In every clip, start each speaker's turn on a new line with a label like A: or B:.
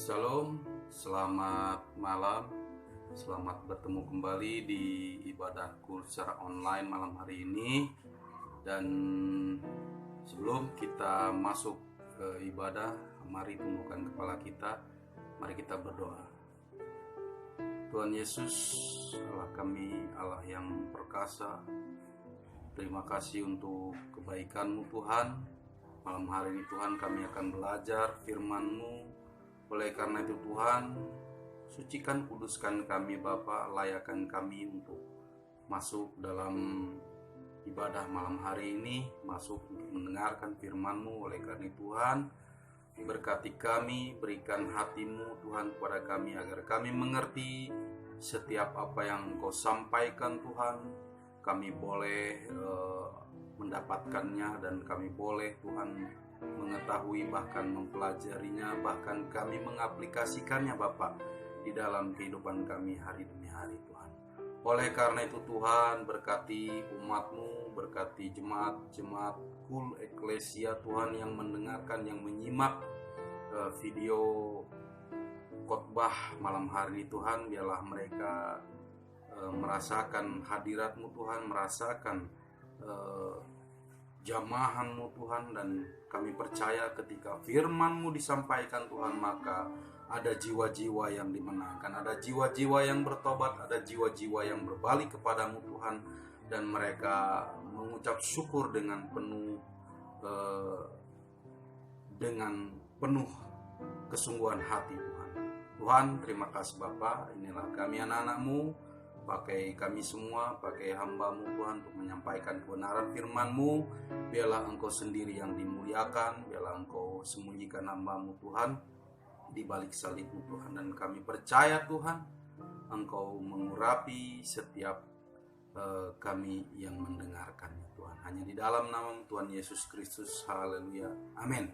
A: Shalom, selamat malam, selamat bertemu kembali di ibadahku secara online malam hari ini. Dan sebelum kita masuk ke ibadah, mari tundukkan kepala kita, mari kita berdoa. Tuhan Yesus, Allah kami, Allah yang perkasa, terima kasih untuk kebaikan-Mu Tuhan. Malam hari ini Tuhan kami akan belajar firman-Mu. Oleh karena itu Tuhan, sucikan, kuduskan kami Bapa, layakkan kami untuk masuk dalam ibadah malam hari ini, masuk untuk mendengarkan firman-Mu. Oleh karena itu Tuhan, berkati kami, berikan hati-Mu Tuhan kepada kami, agar kami mengerti setiap apa yang Engkau sampaikan Tuhan. Kami boleh mendapatkannya, dan kami boleh Tuhan mengetahui, bahkan mempelajarinya, bahkan kami mengaplikasikannya Bapak di dalam kehidupan kami hari demi hari Tuhan. Oleh karena itu Tuhan, berkati umat-Mu, berkati jemaat Kul Eklesia Tuhan yang mendengarkan, yang menyimak video khotbah malam hari ini Tuhan. Biarlah mereka merasakan hadirat-Mu Tuhan, merasakan jamahan-Mu Tuhan, dan kami percaya ketika firman-Mu disampaikan Tuhan, maka ada jiwa-jiwa yang dimenangkan, ada jiwa-jiwa yang bertobat, ada jiwa-jiwa yang berbalik kepadamu Tuhan, dan mereka mengucap syukur dengan penuh kesungguhan hati Tuhan. Tuhan, terima kasih Bapa. Inilah kami anak-anak-Mu, pakai kami semua, pakai hamba-Mu Tuhan untuk menyampaikan kebenaran firman-Mu. Biarlah Engkau sendiri yang dimuliakan, biarlah Engkau sembunyikan hamba-Mu Tuhan di balik salib-Mu Tuhan. Dan kami percaya Tuhan, Engkau mengurapi setiap kami yang mendengarkannya Tuhan. Hanya di dalam nama Tuhan Yesus Kristus, haleluya, amin.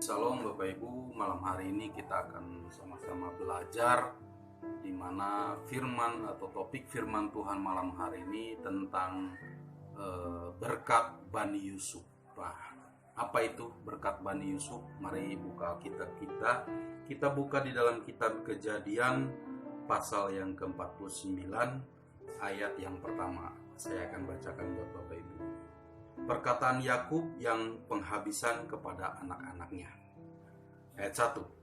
A: Salam Bapak Ibu, malam hari ini kita akan sama-sama belajar di mana firman atau topik firman Tuhan malam hari ini tentang berkat Bani Yusuf. Apa itu berkat Bani Yusuf? Mari buka kitab kita buka di dalam kitab Kejadian pasal yang ke-49 ayat yang pertama. Saya akan bacakan buat Bapak Ibu. Perkataan Yakub yang penghabisan kepada anak-anaknya. Ayat 1.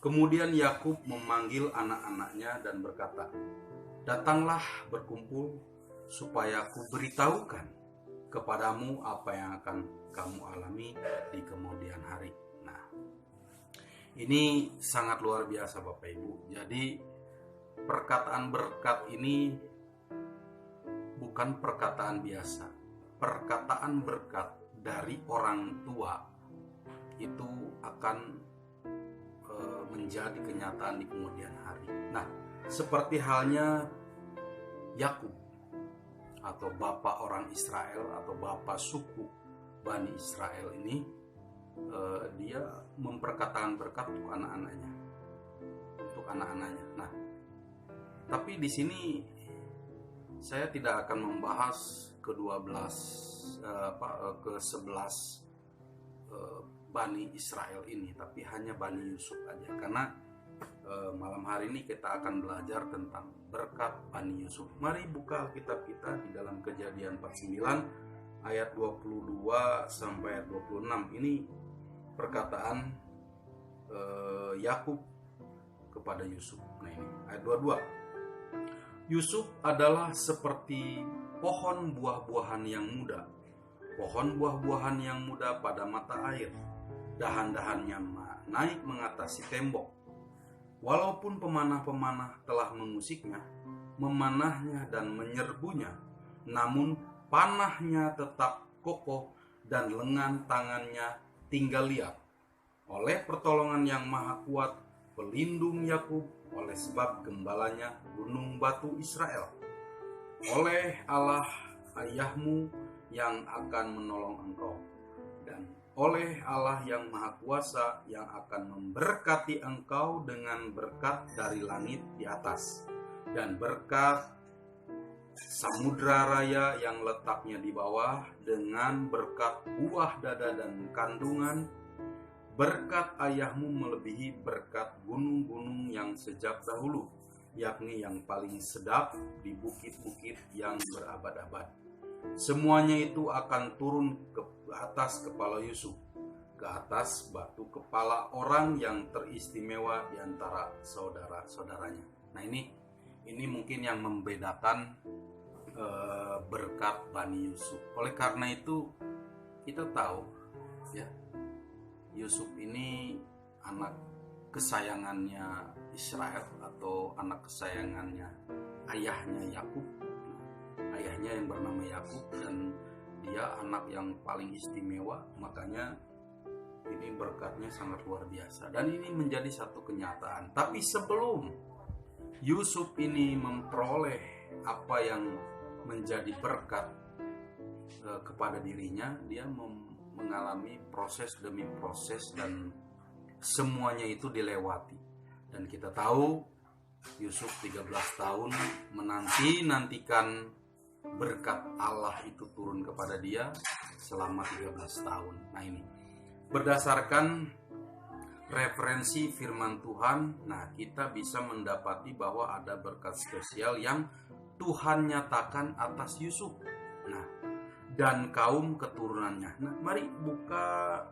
A: Kemudian Yakub memanggil anak-anaknya dan berkata, "Datanglah berkumpul supaya aku beritahukan kepadamu apa yang akan kamu alami di kemudian hari." Nah, ini sangat luar biasa Bapak Ibu. Jadi perkataan berkat ini bukan perkataan biasa. Perkataan berkat dari orang tua itu akan menjadi kenyataan di kemudian hari. Nah, seperti halnya Yakub atau bapak orang Israel atau bapak suku Bani Israel ini, dia memperkatakan berkat untuk anak-anaknya, Nah, tapi di sini saya tidak akan membahas ke-11 Bani Israel ini, tapi hanya Bani Yusuf aja, karena malam hari ini kita akan belajar tentang berkat Bani Yusuf. Mari buka Alkitab kita di dalam Kejadian 49 ayat 22 sampai ayat 26. Ini perkataan Yakub kepada Yusuf. Nah, ini ayat 22. Yusuf adalah seperti pohon buah-buahan yang muda, pohon buah-buahan yang muda pada mata air. Dahan-dahannya naik mengatasi tembok. Walaupun pemanah-pemanah telah mengusiknya, memanahnya dan menyerbunya, namun panahnya tetap kokoh dan lengan tangannya tinggal liat. Oleh pertolongan yang maha kuat, pelindung Yakub, oleh sebab gembalanya gunung batu Israel. Oleh Allah ayahmu yang akan menolong engkau, dan oleh Allah yang Maha Kuasa yang akan memberkati engkau dengan berkat dari langit di atas, dan berkat samudra raya yang letaknya di bawah, dengan berkat buah dada dan kandungan, berkat ayahmu melebihi berkat gunung-gunung yang sejak dahulu, yakni yang paling sedap di bukit-bukit yang berabad-abad. Semuanya itu akan turun ke atas kepala Yusuf, ke atas batu kepala orang yang teristimewa di antara saudara-saudaranya. Nah, ini mungkin yang membedakan berkat Bani Yusuf. Oleh karena itu kita tahu ya, Yusuf ini anak kesayangannya Israel atau anak kesayangannya ayahnya Yakub. Ayahnya yang bernama Yakub, dan dia anak yang paling istimewa, makanya ini berkatnya sangat luar biasa dan ini menjadi satu kenyataan. Tapi sebelum Yusuf ini memperoleh apa yang menjadi berkat kepada dirinya, dia mengalami proses demi proses dan semuanya itu dilewati. Dan kita tahu Yusuf 13 tahun menantikan berkat Allah itu turun kepada dia selama 13 tahun. Nah, ini berdasarkan referensi firman Tuhan, nah kita bisa mendapati bahwa ada berkat spesial yang Tuhan nyatakan atas Yusuf, nah, dan kaum keturunannya. Nah, mari buka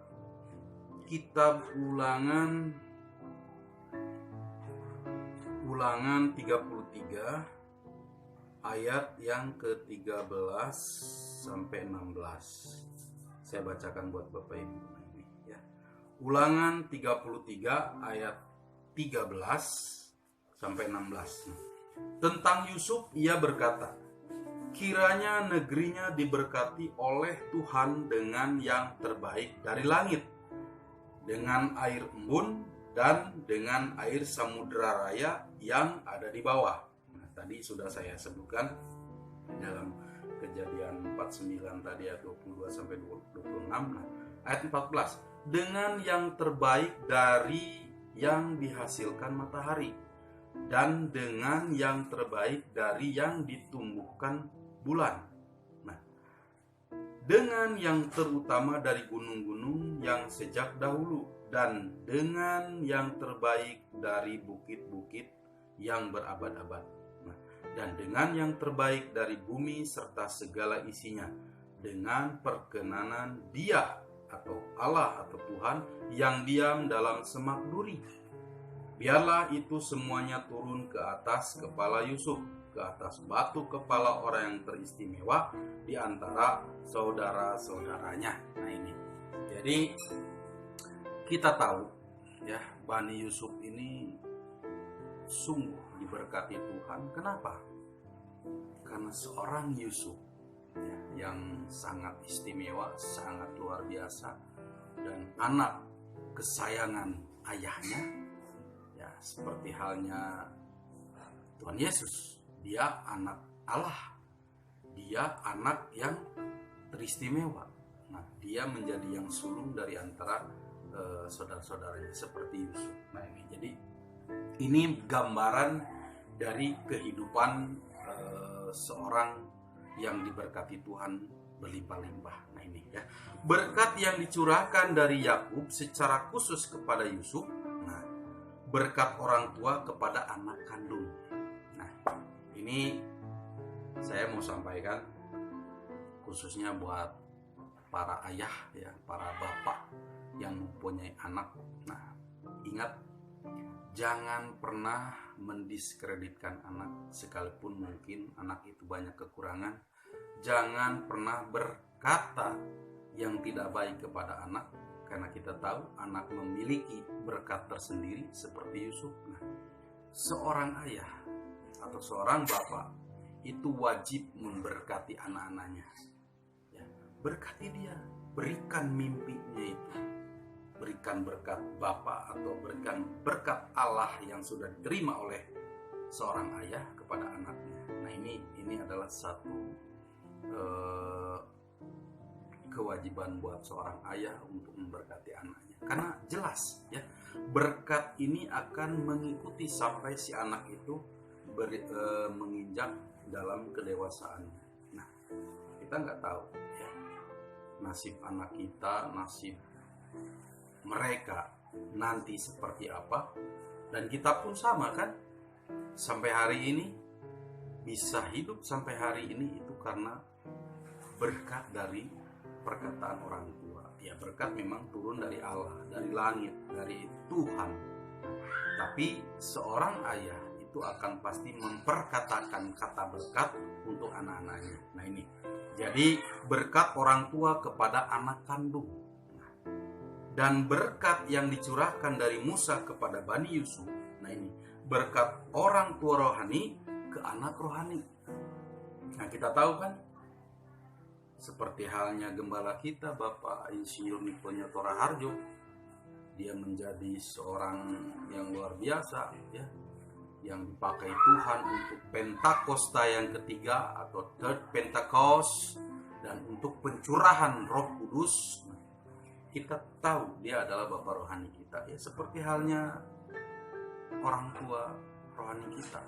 A: kitab Ulangan 33 ayat yang ke-13 sampai 16. Saya bacakan buat Bapak Ibu ini ya. Ulangan 33 ayat 13 sampai 16. Tentang Yusuf ia berkata, kiranya negerinya diberkati oleh Tuhan dengan yang terbaik dari langit, dengan air embun dan dengan air samudera raya yang ada di bawah. Nah, tadi sudah saya sebutkan dalam Kejadian 49 tadi ayat 22 sampai 26. Nah, ayat 14, dengan yang terbaik dari yang dihasilkan matahari dan dengan yang terbaik dari yang ditumbuhkan bulan. Nah, dengan yang terutama dari gunung-gunung yang sejak dahulu dan dengan yang terbaik dari bukit-bukit yang berabad-abad. Nah, dan dengan yang terbaik dari bumi serta segala isinya, dengan perkenanan Dia atau Allah atau Tuhan yang diam dalam semak duri. Biarlah itu semuanya turun ke atas kepala Yusuf, ke atas batu kepala orang yang teristimewa di antara saudara-saudaranya. Nah, ini. Jadi kita tahu ya, Bani Yusuf ini sungguh diberkati Tuhan. Kenapa? Karena seorang Yusuf ya, yang sangat istimewa, sangat luar biasa, dan anak kesayangan ayahnya. Ya, seperti halnya Tuhan Yesus, dia anak Allah, dia anak yang teristimewa. Nah, dia menjadi yang sulung dari antara saudara-saudaranya seperti Yusuf. Nah, ini jadi ini gambaran dari kehidupan seorang yang diberkati Tuhan berlimpah-limpah. Nah, ini ya, berkat yang dicurahkan dari Yakub secara khusus kepada Yusuf. Nah, berkat orang tua kepada anak kandung. Nah, ini saya mau sampaikan khususnya buat para ayah ya, para bapak yang mempunyai anak. Nah, ingat, jangan pernah mendiskreditkan anak, sekalipun mungkin anak itu banyak kekurangan. Jangan pernah berkata yang tidak baik kepada anak, karena kita tahu anak memiliki berkat tersendiri seperti Yusuf. Nah, seorang ayah atau seorang bapak itu wajib memberkati anak-anaknya. Ya, berkati dia, berikan mimpinya itu, berikan berkat bapak atau berikan berkat Allah yang sudah diterima oleh seorang ayah kepada anaknya. Nah, ini adalah satu kewajiban buat seorang ayah untuk memberkati anaknya, karena jelas ya, berkat ini akan mengikuti sampai si anak itu menginjak dalam kedewasaannya. Nah, kita nggak tahu ya, nasib anak kita, nasib mereka nanti seperti apa. Dan kita pun sama kan, sampai hari ini bisa hidup sampai hari ini itu karena berkat dari perkataan orang tua. Ya, berkat memang turun dari Allah, dari langit, dari Tuhan. Tapi seorang ayah itu akan pasti memperkatakan kata berkat untuk anak-anaknya. Nah ini, jadi berkat orang tua kepada anak kandung. Dan berkat yang dicurahkan dari Musa kepada Bani Yusuf. Nah ini, berkat orang tua rohani ke anak rohani. Nah kita tahu kan, seperti halnya gembala kita Bapak Insinyur Niko Nyotora Harjo, dia menjadi seorang yang luar biasa ya, yang dipakai Tuhan untuk Pentakosta yang ketiga atau Third Pentecost, dan untuk pencurahan Roh Kudus. Kita tahu dia adalah Bapak rohani kita ya, seperti halnya orang tua rohani kita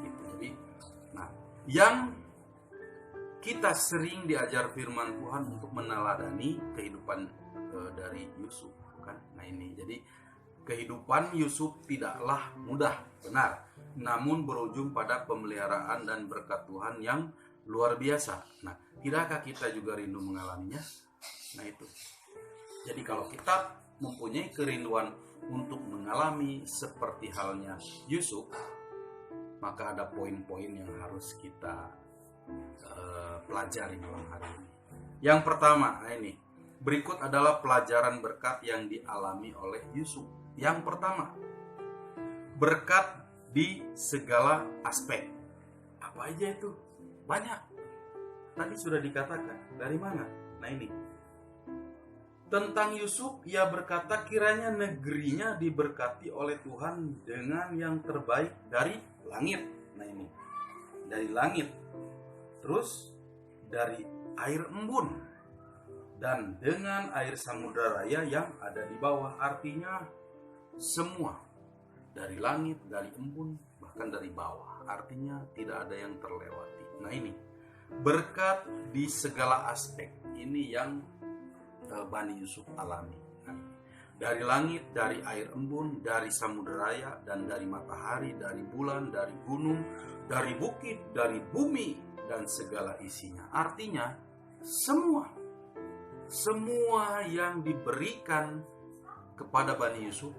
A: gitu. Jadi nah, yang kita sering diajar firman Tuhan untuk meneladani kehidupan dari Yusuf kan. Nah ini, jadi kehidupan Yusuf tidaklah mudah, benar, namun berujung pada pemeliharaan dan berkat Tuhan yang luar biasa. Nah, tidakkah kita juga rindu mengalaminya? Nah itu. Jadi kalau kita mempunyai kerinduan untuk mengalami seperti halnya Yusuf, maka ada poin-poin yang harus kita pelajari malam hari ini. Yang pertama, nah ini, berikut adalah pelajaran berkat yang dialami oleh Yusuf. Yang pertama, berkat di segala aspek. Apa aja itu? Banyak. Tadi sudah dikatakan. Dari mana? Nah ini, tentang Yusuf, ia berkata kiranya negerinya diberkati oleh Tuhan dengan yang terbaik dari langit. Nah ini, dari langit. Terus dari air embun dan dengan air samudra raya yang ada di bawah. Artinya semua, dari langit, dari embun, bahkan dari bawah. Artinya tidak ada yang terlewati. Nah ini, berkat di segala aspek. Ini yang Bani Yusuf alami. Dari langit, dari air embun, dari samudera raya, dan dari matahari, dari bulan, dari gunung, dari bukit, dari bumi, dan segala isinya. Artinya semua yang diberikan kepada Bani Yusuf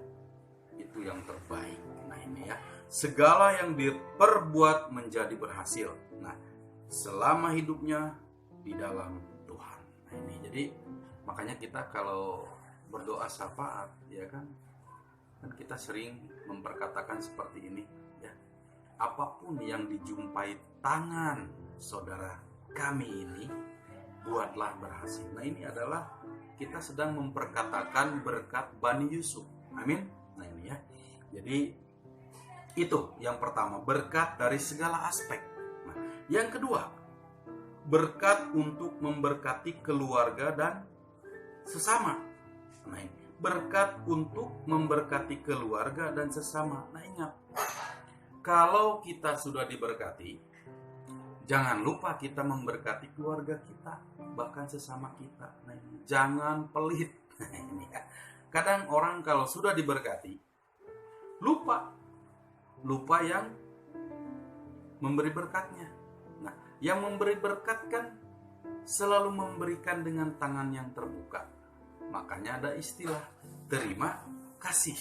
A: itu yang terbaik. Nah ini ya, segala yang diperbuat menjadi berhasil. Nah, selama hidupnya di dalam Tuhan. Nah ini, jadi makanya kita kalau berdoa syafaat ya kan kita sering memperkatakan seperti ini ya, apapun yang dijumpai tangan saudara kami ini, buatlah berhasil. Nah ini adalah kita sedang memperkatakan berkat Bani Yusuf. Amin. Nah ini ya, jadi itu yang pertama, berkat dari segala aspek. Nah yang kedua, berkat untuk memberkati keluarga dan sesama. Nah, berkat untuk memberkati keluarga dan sesama. Nah, ingat, kalau kita sudah diberkati, jangan lupa kita memberkati keluarga kita, bahkan sesama kita. Nah, jangan pelit. Nah, ini ya. Kadang orang kalau sudah diberkati, lupa yang memberi berkatnya. Nah, yang memberi berkat kan selalu memberikan dengan tangan yang terbuka. Makanya ada istilah terima kasih,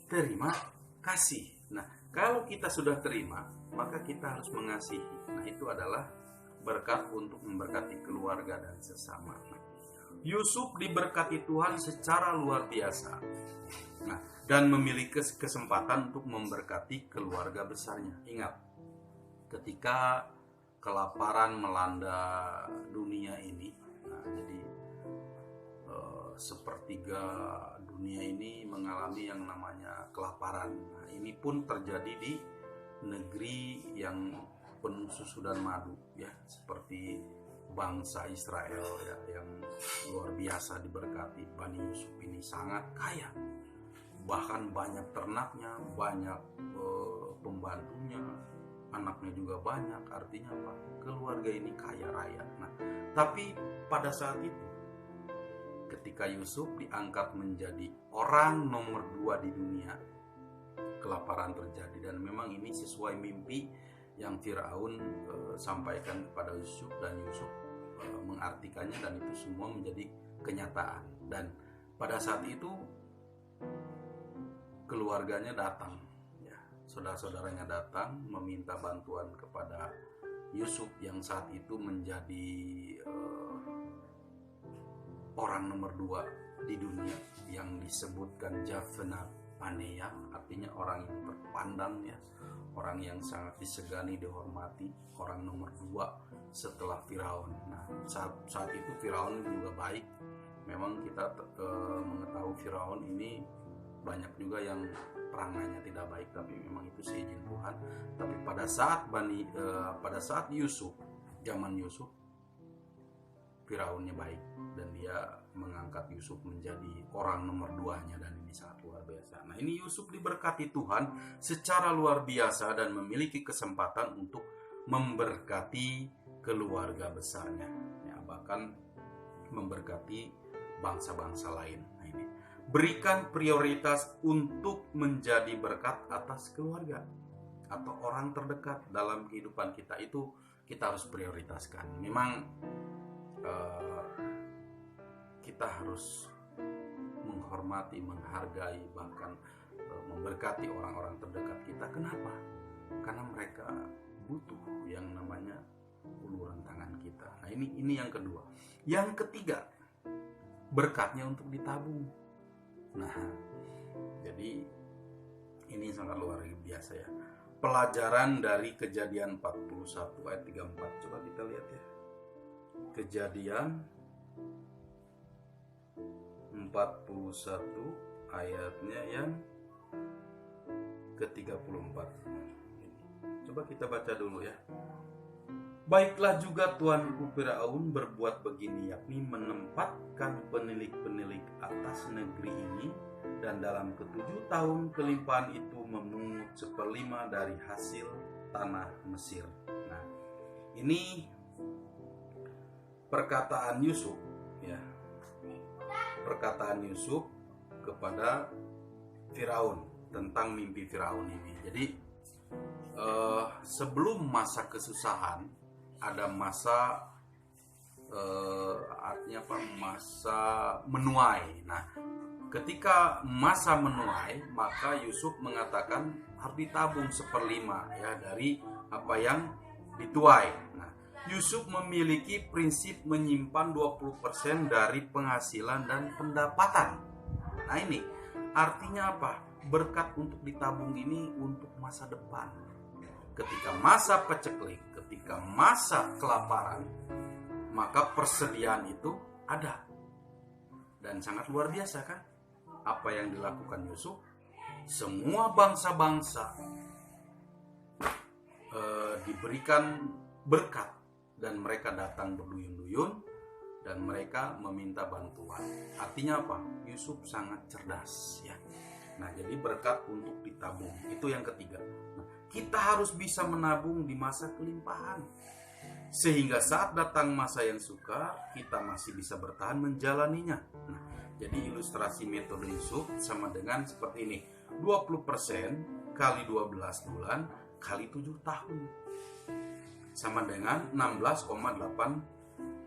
A: terima kasih. Nah, kalau kita sudah terima, maka kita harus mengasihi. Nah, itu adalah berkat untuk memberkati keluarga dan sesama. Nah, Yusuf diberkati Tuhan secara luar biasa. Nah, dan memiliki kesempatan untuk memberkati keluarga besarnya. Ingat, ketika kelaparan melanda dunia ini, nah, jadi sepertiga dunia ini mengalami yang namanya kelaparan. Nah, ini pun terjadi di negeri yang penuh susu dan madu ya, seperti bangsa Israel ya, yang luar biasa diberkati. Bani Yusuf ini sangat kaya, bahkan banyak ternaknya, banyak pembantunya, anaknya juga banyak. Artinya apa? Keluarga ini kaya raya. Nah, tapi pada saat itu ketika Yusuf diangkat menjadi orang nomor 2 di dunia, kelaparan terjadi. Dan memang ini sesuai mimpi yang Firaun sampaikan kepada Yusuf, dan Yusuf mengartikannya, dan itu semua menjadi kenyataan. Dan pada saat itu keluarganya datang, ya, saudara-saudaranya datang meminta bantuan kepada Yusuf yang saat itu menjadi orang nomor 2 di dunia, yang disebutkan Jafna Paneah, artinya orang yang terpandang, ya, orang yang sangat disegani, dihormati, orang nomor 2 setelah Firaun. Nah, saat itu Firaun juga baik. Memang kita mengetahui Firaun ini banyak juga yang perangannya tidak baik, tapi memang itu seizin Tuhan. Tapi pada saat Yusuf, zaman Yusuf, Firaunnya baik, dan dia mengangkat Yusuf menjadi orang nomor 2-nya, dan ini sangat luar biasa. Nah, ini Yusuf diberkati Tuhan secara luar biasa dan memiliki kesempatan untuk memberkati keluarga besarnya, ya, bahkan memberkati bangsa-bangsa lain. Nah, ini berikan prioritas untuk menjadi berkat atas keluarga atau orang terdekat dalam kehidupan kita. Itu kita harus prioritaskan. Memang kita harus menghormati, menghargai, bahkan memberkati orang-orang terdekat kita. Kenapa? Karena mereka butuh yang namanya uluran tangan kita. Nah, ini yang kedua. Yang ketiga, berkatnya untuk ditabung. Nah, jadi ini sangat luar biasa, ya. Pelajaran dari Kejadian 41 ayat 34. Coba kita lihat, ya. Kejadian 41 ayatnya yang ke-34. Coba kita baca dulu, ya. Baiklah juga tuanku Firaun berbuat begini, yakni menempatkan penilik-penilik atas negeri ini, dan dalam ke-7 tahun kelimpahan itu memungut 1/5 dari hasil tanah Mesir. Nah, ini perkataan Yusuf, ya, perkataan Yusuf kepada Firaun tentang mimpi Firaun ini. Jadi sebelum masa kesusahan ada masa artinya apa? Masa menuai. Nah, ketika masa menuai, maka Yusuf mengatakan harus ditabung 1/5, ya, dari apa yang dituai. Nah, Yusuf memiliki prinsip menyimpan 20% dari penghasilan dan pendapatan. Nah, ini artinya apa? Berkat untuk ditabung ini untuk masa depan. Ketika masa paceklik, ketika masa kelaparan, maka persediaan itu ada. Dan sangat luar biasa, kan? Apa yang dilakukan Yusuf? Semua bangsa-bangsa diberikan berkat, dan mereka datang berduyun-duyun dan mereka meminta bantuan. Artinya apa? Yusuf sangat cerdas, ya. Nah, jadi berkat untuk ditabung. Itu yang ketiga. Nah, kita harus bisa menabung di masa kelimpahan, sehingga saat datang masa yang sukar, kita masih bisa bertahan menjalaninya. Nah, jadi ilustrasi metode Yusuf sama dengan seperti ini. 20% kali 12 bulan kali 7 tahun. Sama dengan 16,8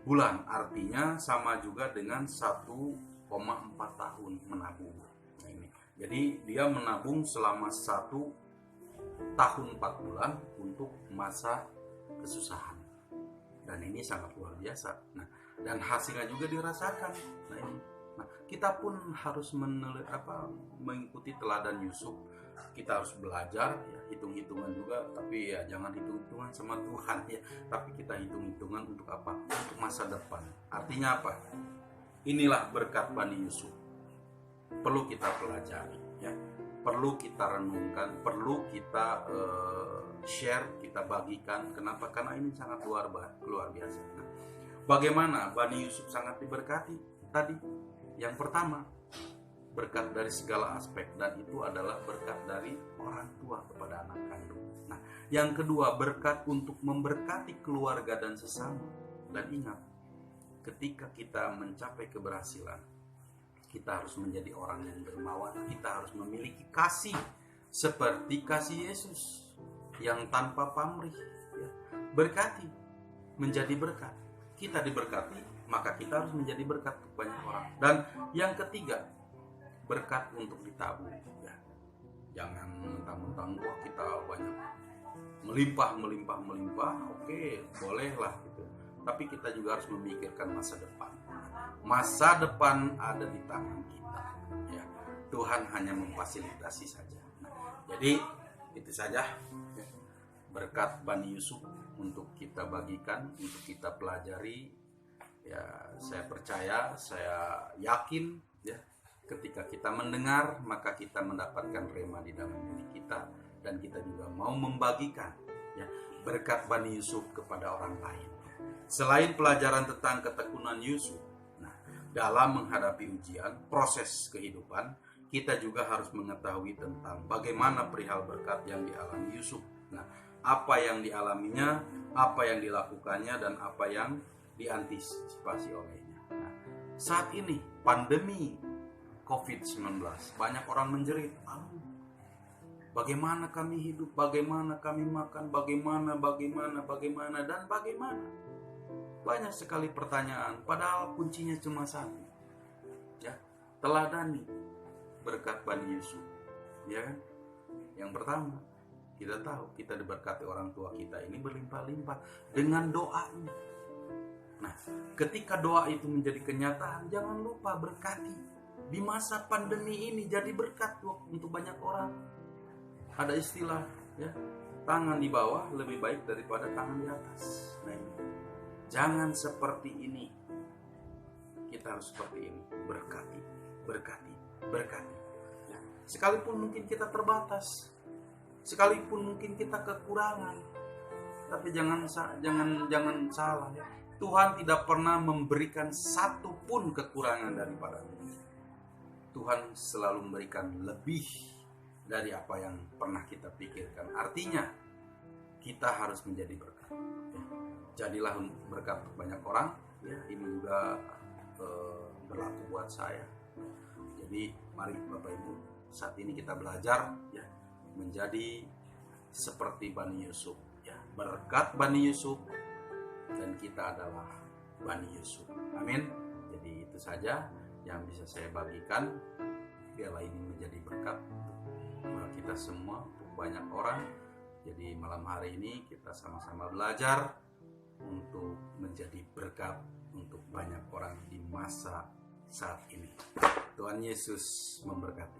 A: bulan. Artinya sama juga dengan 1,4 tahun menabung. Nah, ini. Jadi dia menabung selama 1 tahun 4 bulan untuk masa kesusahan. Dan ini sangat luar biasa. Nah, dan hasilnya juga dirasakan. Nah, ini. Nah, kita pun harus mengikuti teladan Yusuf. Kita harus belajar, ya, hitung-hitungan juga, tapi ya jangan hitung-hitungan sama Tuhan, ya, tapi kita hitung-hitungan untuk apa? Untuk masa depan. Artinya apa? Inilah berkat Bani Yusuf. Perlu kita pelajari, ya. Perlu kita renungkan, perlu kita share, kita bagikan. Kenapa? Karena ini sangat luar biasa. Nah, bagaimana Bani Yusuf sangat diberkati? Tadi yang pertama, berkat dari segala aspek, dan itu adalah berkat dari orang tua kepada anak kandung. Nah, yang kedua, berkat untuk memberkati keluarga dan sesama. Dan ingat, ketika kita mencapai keberhasilan, Kita harus menjadi orang yang dermawan. Kita harus memiliki kasih seperti kasih Yesus yang tanpa pamrih, ya. Berkati, menjadi berkat. Kita diberkati, maka kita harus menjadi berkat untuk banyak orang. Dan yang ketiga, berkat untuk ditabung, ya. Jangan mentang-mentang wah kita banyak melimpah, oke, bolehlah gitu. Tapi kita juga harus memikirkan masa depan. Masa depan ada di tangan kita, ya. Tuhan hanya memfasilitasi saja. Jadi itu saja, ya, berkat Bani Yusuf untuk kita bagikan, untuk kita pelajari. Ya, saya percaya, saya yakin, ya, ketika kita mendengar, maka kita mendapatkan rema di dalam diri kita, dan kita juga mau membagikan, ya, berkat Bani Yusuf kepada orang lain. Selain pelajaran tentang ketekunan Yusuf, nah, dalam menghadapi ujian, proses kehidupan, kita juga harus mengetahui tentang bagaimana perihal berkat yang dialami Yusuf. Nah, apa yang dialaminya, apa yang dilakukannya, dan apa yang diantisipasi olehnya. Nah, saat ini pandemi COVID-19, banyak orang menjerit, bagaimana kami hidup, bagaimana kami makan, bagaimana, dan bagaimana. Banyak sekali pertanyaan, padahal kuncinya cuma satu, ya, teladani berkat Bani Yusuf, ya kan? Yang pertama, kita tahu kita diberkati orang tua kita ini berlimpah-limpah dengan doanya. Nah, ketika doa itu menjadi kenyataan, jangan lupa berkati. Di masa pandemi ini jadi berkat untuk banyak orang. Ada istilah, ya, tangan di bawah lebih baik daripada tangan di atas. Nah, ini. Jangan seperti ini. Kita harus seperti ini, berkati. Ya. Sekalipun mungkin kita terbatas, sekalipun mungkin kita kekurangan, tapi jangan salah, ya. Tuhan tidak pernah memberikan satu pun kekurangan daripada kita. Tuhan selalu memberikan lebih dari apa yang pernah kita pikirkan. Artinya kita harus menjadi berkat, ya. Jadilah berkat untuk banyak orang, ya. Ini juga berlaku buat saya. Jadi mari Bapak Ibu, saat ini kita belajar, ya, menjadi seperti Bani Yusuf, ya. Berkat Bani Yusuf, dan kita adalah Bani Yusuf. Amin. Jadi itu saja yang bisa saya bagikan. Biarlah ini menjadi berkat untuk kita semua, untuk banyak orang. Jadi malam hari ini kita sama-sama belajar untuk menjadi berkat untuk banyak orang di masa saat ini. Tuhan Yesus memberkati.